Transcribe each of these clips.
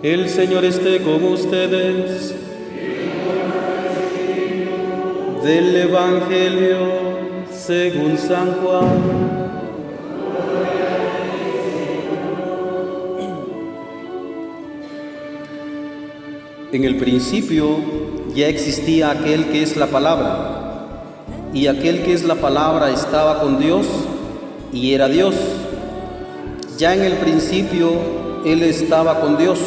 El Señor esté con ustedes. Del Evangelio según San Juan. En el principio ya existía aquel que es la palabra, y aquel que es la palabra estaba con Dios y era Dios. Ya en el principio Él estaba con Dios.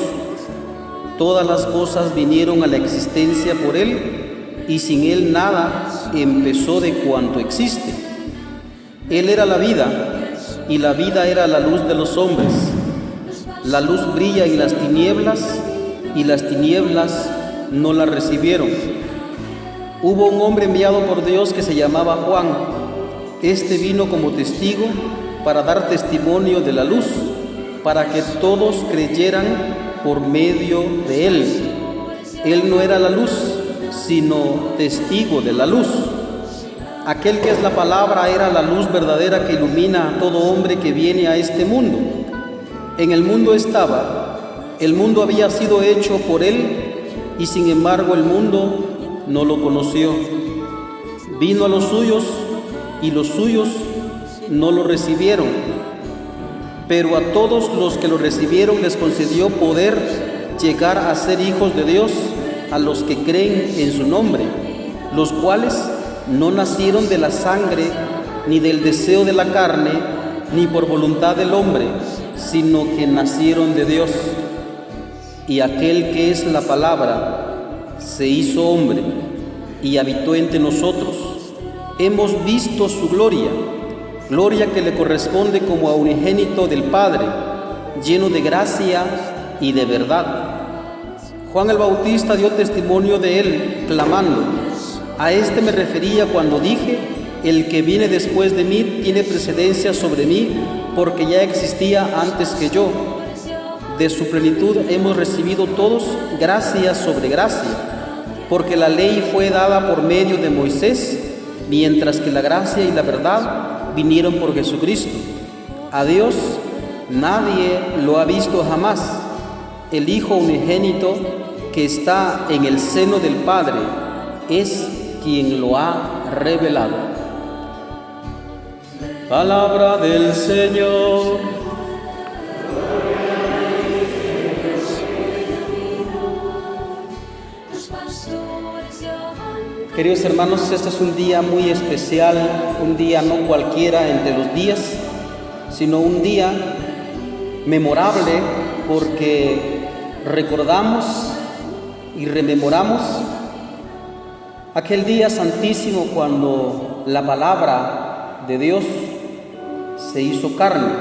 Todas las cosas vinieron a la existencia por Él, y sin Él nada empezó de cuanto existe. Él era la vida, y la vida era la luz de los hombres. La luz brilla en las tinieblas, y las tinieblas no la recibieron. Hubo un hombre enviado por Dios que se llamaba Juan. Este vino como testigo para dar testimonio de la luz, para que todos creyeran por medio de él. Él no era la luz, sino testigo de la luz. Aquel que es la palabra era la luz verdadera que ilumina a todo hombre que viene a este mundo. En el mundo estaba, el mundo había sido hecho por él, y sin embargo el mundo no lo conoció. Vino a los suyos, y los suyos no lo recibieron. Pero a todos los que lo recibieron les concedió poder llegar a ser hijos de Dios, a los que creen en su nombre, los cuales no nacieron de la sangre, ni del deseo de la carne, ni por voluntad del hombre, sino que nacieron de Dios. Y aquel que es la palabra se hizo hombre y habitó entre nosotros. Hemos visto su gloria, gloria que le corresponde como a unigénito del Padre, lleno de gracia y de verdad. Juan el Bautista dio testimonio de él, clamando: a este me refería cuando dije, el que viene después de mí tiene precedencia sobre mí, porque ya existía antes que yo. De su plenitud hemos recibido todos gracia sobre gracia, porque la ley fue dada por medio de Moisés, mientras que la gracia y la verdad vinieron por Jesucristo. A Dios nadie lo ha visto jamás. El Hijo unigénito que está en el seno del Padre es quien lo ha revelado. Palabra del Señor. Queridos hermanos, este es un día muy especial, un día no cualquiera entre los días, sino un día memorable porque recordamos y rememoramos aquel día santísimo cuando la palabra de Dios se hizo carne.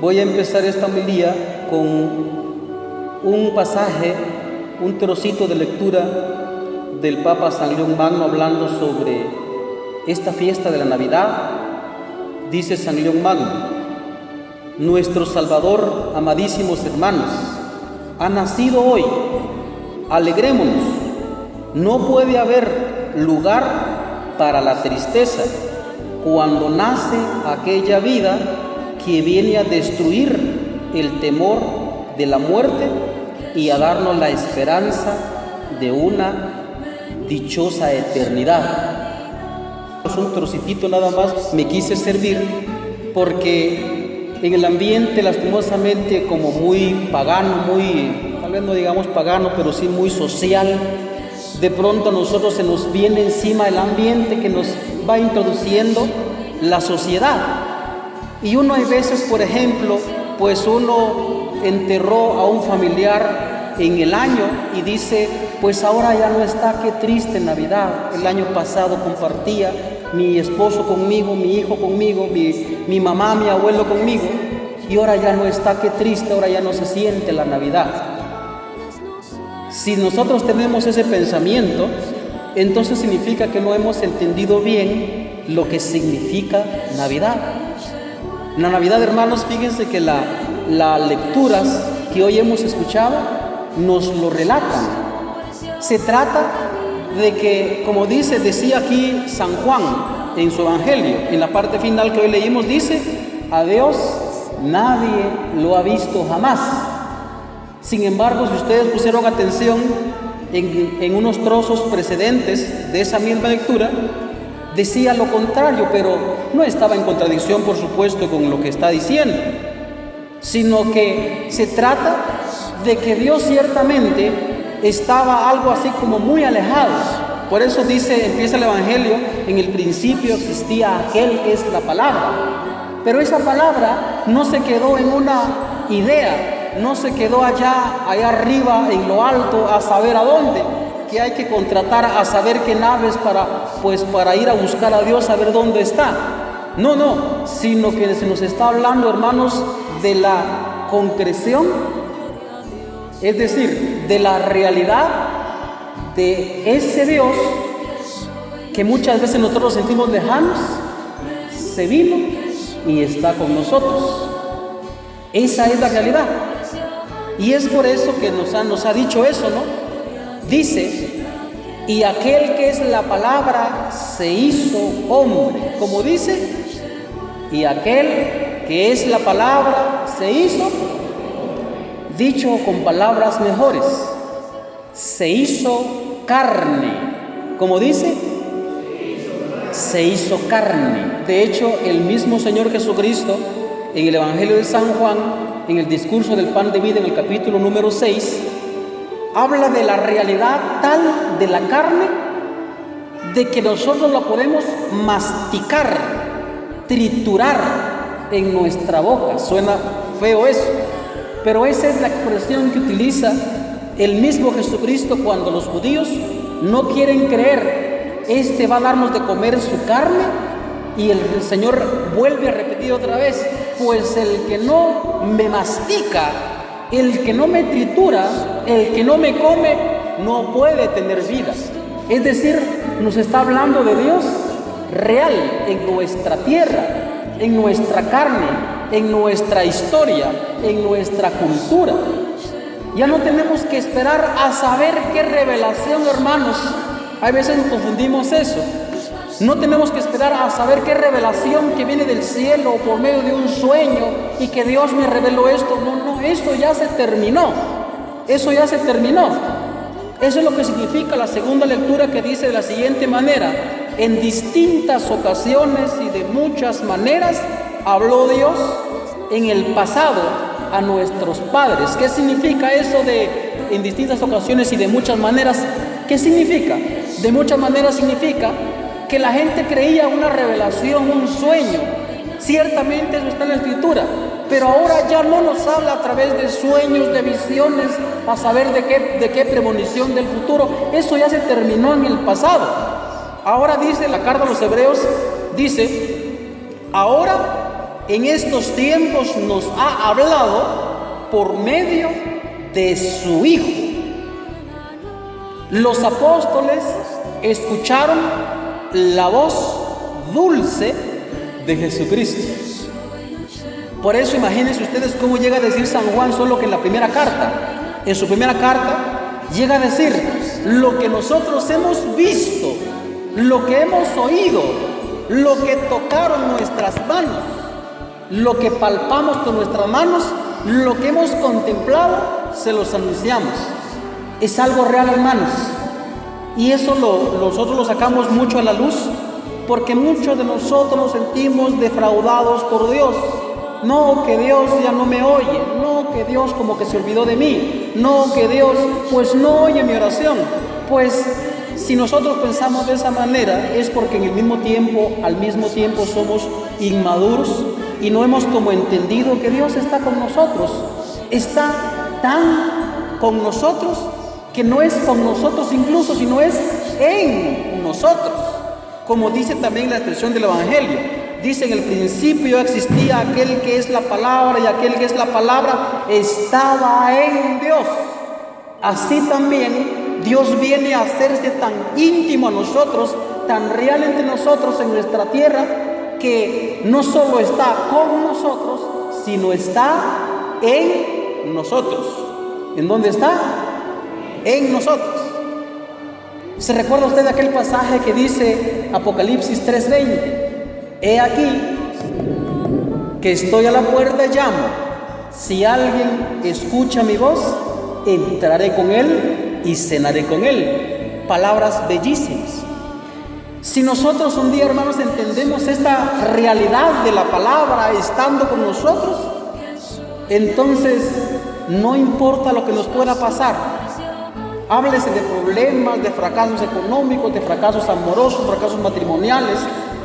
Voy a empezar esta homilía con un pasaje, un trocito de lectura del Papa San León Magno hablando sobre esta fiesta de la Navidad. Dice San León Magno: nuestro Salvador, amadísimos hermanos, ha nacido hoy, alegrémonos. No puede haber lugar para la tristeza cuando nace aquella vida que viene a destruir el temor de la muerte y a darnos la esperanza de una dichosa eternidad. Es un trocitito nada más, me quise servir porque en el ambiente lastimosamente como muy pagano, muy, tal vez no digamos pagano, pero sí muy social, de pronto a nosotros se nos viene encima el ambiente que nos va introduciendo la sociedad. Y uno hay veces, por ejemplo, pues uno enterró a un familiar en el año y dice: pues ahora ya no está, qué triste Navidad. El año pasado compartía mi esposo conmigo, mi hijo conmigo, mi mamá, mi abuelo conmigo, y ahora ya no está, qué triste, ahora ya no se siente la Navidad. Si nosotros tenemos ese pensamiento, entonces significa que no hemos entendido bien lo que significa Navidad. La Navidad, hermanos, fíjense que las lecturas que hoy hemos escuchado nos lo relatan. Se trata de que, como decía aquí San Juan en su Evangelio, en la parte final que hoy leímos, dice: a Dios nadie lo ha visto jamás. Sin embargo, si ustedes pusieron atención en unos trozos precedentes de esa misma lectura, decía lo contrario, pero no estaba en contradicción, por supuesto, con lo que está diciendo, sino que se trata de que Dios ciertamente estaba algo así como muy alejado. Por eso empieza el Evangelio: en el principio existía aquel que es la palabra. Pero esa palabra no se quedó en una idea, no se quedó allá arriba en lo alto a saber a dónde, que hay que contratar a saber qué naves para ir a buscar a Dios, a ver dónde está. No, sino que se nos está hablando, hermanos, de la concreción, es decir, de la realidad de ese Dios que muchas veces nosotros sentimos lejanos. Se vino y está con nosotros. Esa es la realidad. Y es por eso que nos ha dicho eso, ¿no? Dice: y aquel que es la palabra se hizo hombre. Como dice, y aquel que es la palabra se hizo, dicho con palabras mejores, se hizo carne. Como dice, se hizo carne. De hecho, el mismo Señor Jesucristo, en el Evangelio de San Juan, en el discurso del pan de vida, en el capítulo número 6, habla de la realidad tal de la carne, de que nosotros la podemos masticar, triturar en nuestra boca. Suena feo eso, pero esa es la expresión que utiliza el mismo Jesucristo cuando los judíos no quieren creer: este va a darnos de comer su carne. Y el Señor vuelve a repetir otra vez: pues el que no me mastica, el que no me tritura, el que no me come, no puede tener vida. Es decir, nos está hablando de Dios real en nuestra tierra, en nuestra carne, en nuestra historia, en nuestra cultura. Ya no tenemos que esperar a saber qué revelación, hermanos. Hay veces nos confundimos eso. No tenemos que esperar a saber qué revelación que viene del cielo por medio de un sueño y que Dios me reveló esto. No, esto ya se terminó. Eso ya se terminó. Eso es lo que significa la segunda lectura, que dice de la siguiente manera: en distintas ocasiones y de muchas maneras habló Dios en el pasado a nuestros padres. ¿Qué significa eso de en distintas ocasiones y de muchas maneras? ¿Qué significa? De muchas maneras significa que la gente creía una revelación, un sueño. Ciertamente eso está en la Escritura, pero ahora ya no nos habla a través de sueños, de visiones, a saber de qué premonición del futuro. Eso ya se terminó en el pasado. Ahora dice la carta a los Hebreos, dice: ahora en estos tiempos nos ha hablado por medio de su Hijo. Los apóstoles escucharon la voz dulce de Jesucristo. Por eso imagínense ustedes cómo llega a decir San Juan, solo que en la primera carta, en su primera carta, llega a decir: lo que nosotros hemos visto, lo que hemos oído, lo que tocaron nuestras manos, lo que palpamos con nuestras manos, lo que hemos contemplado, se los anunciamos. Es algo real, hermanos. Y eso nosotros lo sacamos mucho a la luz, porque muchos de nosotros nos sentimos defraudados por Dios. No, que Dios ya no me oye. No, que Dios como que se olvidó de mí. No, que Dios pues no oye mi oración. Pues si nosotros pensamos de esa manera, es porque al mismo tiempo somos inmaduros y no hemos como entendido que Dios está con nosotros. Está tan con nosotros que no es con nosotros incluso, sino es en nosotros. Como dice también la expresión del Evangelio, dice: en el principio existía aquel que es la palabra, y aquel que es la palabra estaba en Dios. Así también Dios viene a hacerse tan íntimo a nosotros, tan real entre nosotros en nuestra tierra, que no solo está con nosotros, sino está en nosotros. ¿En dónde está? En nosotros. ¿Se recuerda usted de aquel pasaje que dice Apocalipsis 3:20? He aquí que estoy a la puerta y llamo. Si alguien escucha mi voz entraré con Él y cenaré con Él. Palabras bellísimas. Si nosotros un día, hermanos, entendemos esta realidad de la palabra estando con nosotros, entonces no importa lo que nos pueda pasar. Háblese de problemas, de fracasos económicos, de fracasos amorosos, fracasos matrimoniales,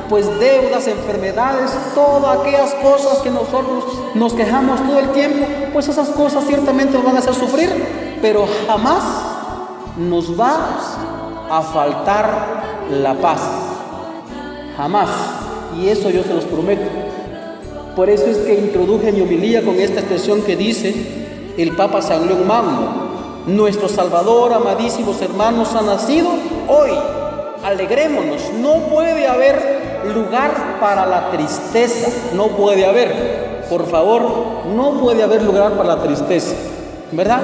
pues deudas, enfermedades, todas aquellas cosas que nosotros nos quejamos todo el tiempo, pues esas cosas ciertamente nos van a hacer sufrir, pero jamás nos va a faltar la paz. Jamás. Y eso yo se los prometo. Por eso es que introduje mi homilía con esta expresión que dice el Papa San León Magno: nuestro Salvador, amadísimos hermanos, ha nacido hoy. Alegrémonos. No puede haber lugar para la tristeza. No puede haber. Por favor, no puede haber lugar para la tristeza, ¿verdad?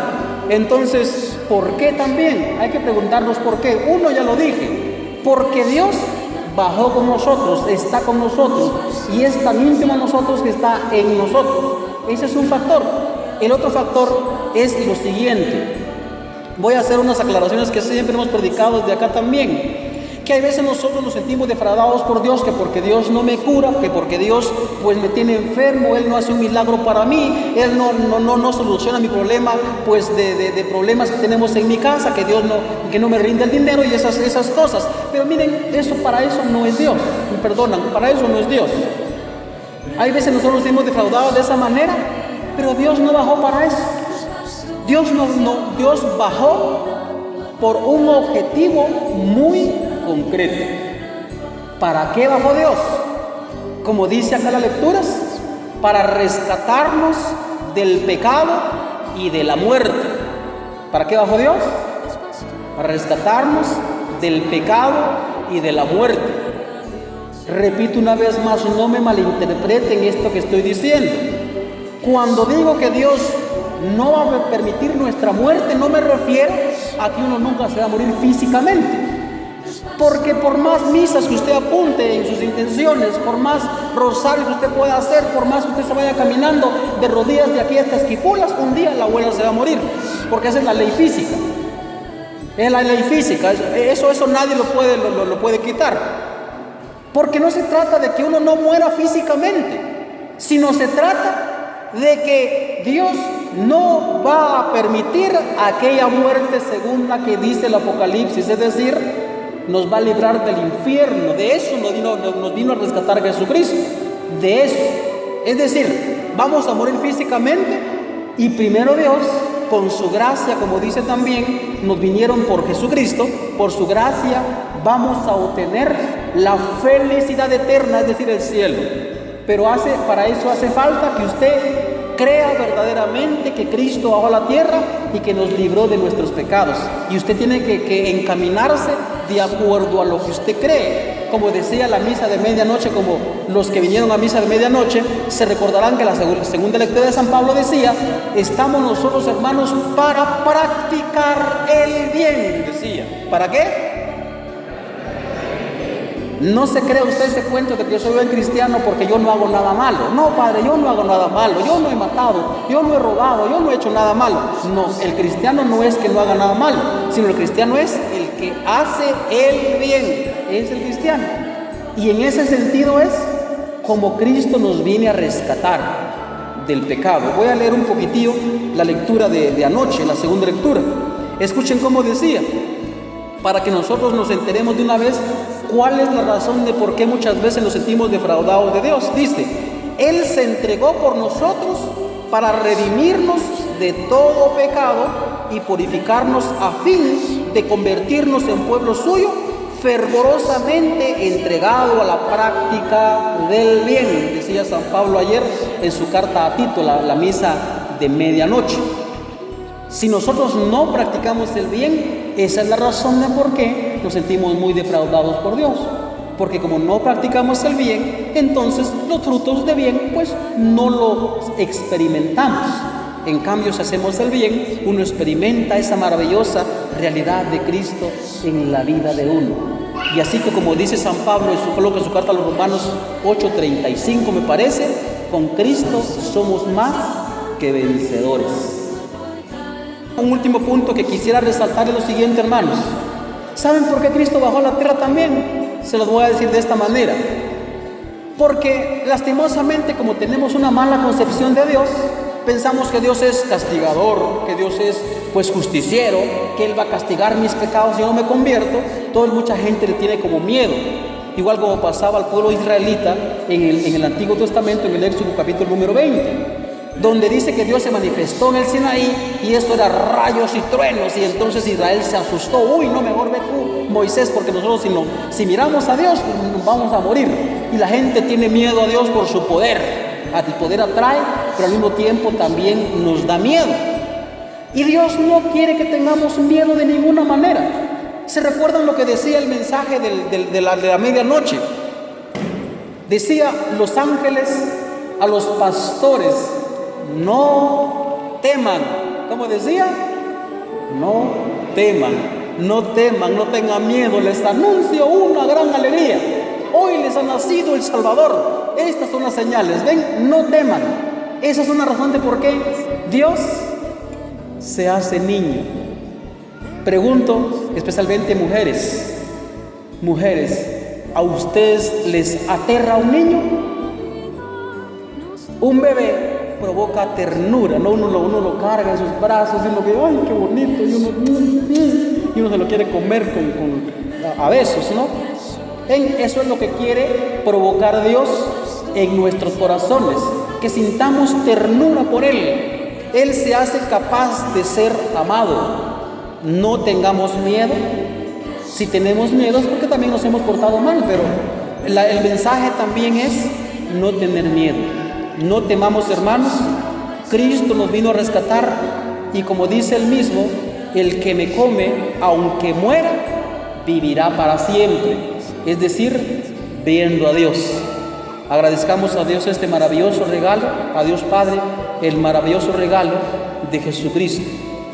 Entonces, ¿por qué también? Hay que preguntarnos por qué. Uno, ya lo dije, porque Dios bajó con nosotros, está con nosotros y es tan íntimo a nosotros que está en nosotros. Ese es un factor. El otro factor es lo siguiente. Voy a hacer unas aclaraciones que siempre hemos predicado desde acá también. Que hay veces nosotros nos sentimos defraudados por Dios, que porque Dios no me cura, que porque Dios pues me tiene enfermo, Él no hace un milagro para mí, Él no soluciona mi problema, pues de problemas que tenemos en mi casa, que Dios no me rinde el dinero y esas cosas. Pero miren, para eso no es Dios, me perdonan, para eso no es Dios. Hay veces nosotros nos hemos defraudado de esa manera, pero Dios no bajó para eso. Dios bajó por un objetivo muy concreto. ¿Para qué bajó Dios? Como dice acá las lecturas, para rescatarnos del pecado y de la muerte. ¿Para qué bajó Dios? Para rescatarnos del pecado y de la muerte. Repito una vez más, no me malinterpreten esto que estoy diciendo. Cuando digo que Dios no va a permitir nuestra muerte, no me refiero a que uno nunca se va a morir físicamente. Porque por más misas que usted apunte en sus intenciones, por más rosarios que usted pueda hacer, por más que usted se vaya caminando de rodillas de aquí hasta Esquipulas, un día la abuela se va a morir. Porque esa es la ley física. Es la ley física. Eso nadie lo puede quitar. Porque no se trata de que uno no muera físicamente, sino se trata de que Dios no va a permitir aquella muerte segunda que dice el Apocalipsis, es decir, nos va a librar del infierno. De eso nos vino a rescatar Jesucristo. De eso. Es decir, vamos a morir físicamente y primero Dios, con su gracia, como dice también, nos vinieron por Jesucristo, por su gracia vamos a obtener la felicidad eterna, es decir, el cielo. Pero para eso hace falta que usted crea verdaderamente que Cristo bajó a la tierra y que nos libró de nuestros pecados. Y usted tiene que encaminarse de acuerdo a lo que usted cree. Como decía la misa de medianoche, como los que vinieron a misa de medianoche, se recordarán que la segunda lectura de San Pablo decía: estamos nosotros, hermanos, para practicar el bien, decía. ¿Para qué? No se cree usted ese cuento de que yo soy buen cristiano porque yo no hago nada malo. No, padre, yo no hago nada malo, yo no he matado, yo no he robado, yo no he hecho nada malo. No, el cristiano no es que no haga nada malo, sino el cristiano es el que hace el bien, es el cristiano. Y en ese sentido es como Cristo nos viene a rescatar del pecado. Voy a leer un poquitillo la lectura de anoche, la segunda lectura. Escuchen cómo decía, para que nosotros nos enteremos de una vez cuál es la razón de por qué muchas veces nos sentimos defraudados de Dios. Dice: Él se entregó por nosotros para redimirnos de todo pecado y purificarnos a fin de convertirnos en pueblo suyo, fervorosamente entregado a la práctica del bien, decía San Pablo ayer en su carta a Tito, la misa de medianoche. Si nosotros no practicamos el bien, esa es la razón de por qué nos sentimos muy defraudados por Dios. Porque como no practicamos el bien, entonces los frutos de bien pues no los experimentamos. En cambio, si hacemos el bien, uno experimenta esa maravillosa realidad de Cristo en la vida de uno. Y así que, como dice San Pablo en su carta a los Romanos 8:35, me parece, con Cristo somos más que vencedores. Un último punto que quisiera resaltar es lo siguiente, hermanos. ¿Saben por qué Cristo bajó a la tierra también? Se los voy a decir de esta manera. Porque lastimosamente, como tenemos una mala concepción de Dios, pensamos que Dios es castigador, que Dios es pues justiciero, que Él va a castigar mis pecados si yo no me convierto. Mucha gente le tiene como miedo. Igual como pasaba al pueblo israelita en el Antiguo Testamento, en el Éxodo capítulo número 20. Donde dice que Dios se manifestó en el Sinaí y esto era rayos y truenos, y entonces Israel se asustó. Uy, no, mejor ve tú, Moisés, porque nosotros si miramos a Dios nos vamos a morir. Y la gente tiene miedo a Dios por su poder. El poder atrae, pero al mismo tiempo también nos da miedo. Y Dios no quiere que tengamos miedo de ninguna manera. ¿Se recuerdan lo que decía el mensaje de la medianoche? Decía los ángeles a los pastores: no teman. ¿Cómo decía? No teman, no teman, no tengan miedo. Les anuncio una gran alegría. Hoy les ha nacido el Salvador. Estas son las señales. Ven, no teman. Esa es una razón de por qué Dios se hace niño. Pregunto, especialmente mujeres, ¿a ustedes les aterra un niño? Un bebé provoca ternura, ¿no? Uno lo carga en sus brazos y uno ve, ¡ay, qué bonito! Y uno se lo quiere comer a besos, ¿no? Eso es lo que quiere provocar Dios en nuestros corazones, que sintamos ternura por Él. Él se hace capaz de ser amado. No tengamos miedo. Si tenemos miedo es porque también nos hemos portado mal, pero el mensaje también es no tener miedo. No temamos, hermanos. Cristo nos vino a rescatar, y como dice Él mismo, el que me come, aunque muera, vivirá para siempre. Es decir, viendo a Dios. Agradezcamos a Dios este maravilloso regalo, a Dios Padre, el maravilloso regalo de Jesucristo,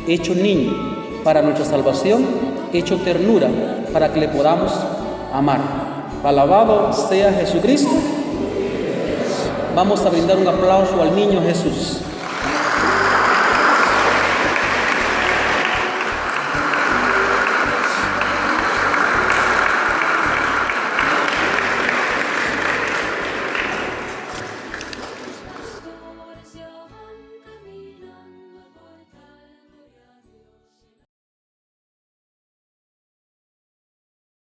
hecho niño para nuestra salvación, hecho ternura para que le podamos amar. Alabado sea Jesucristo. Vamos a brindar un aplauso al niño Jesús.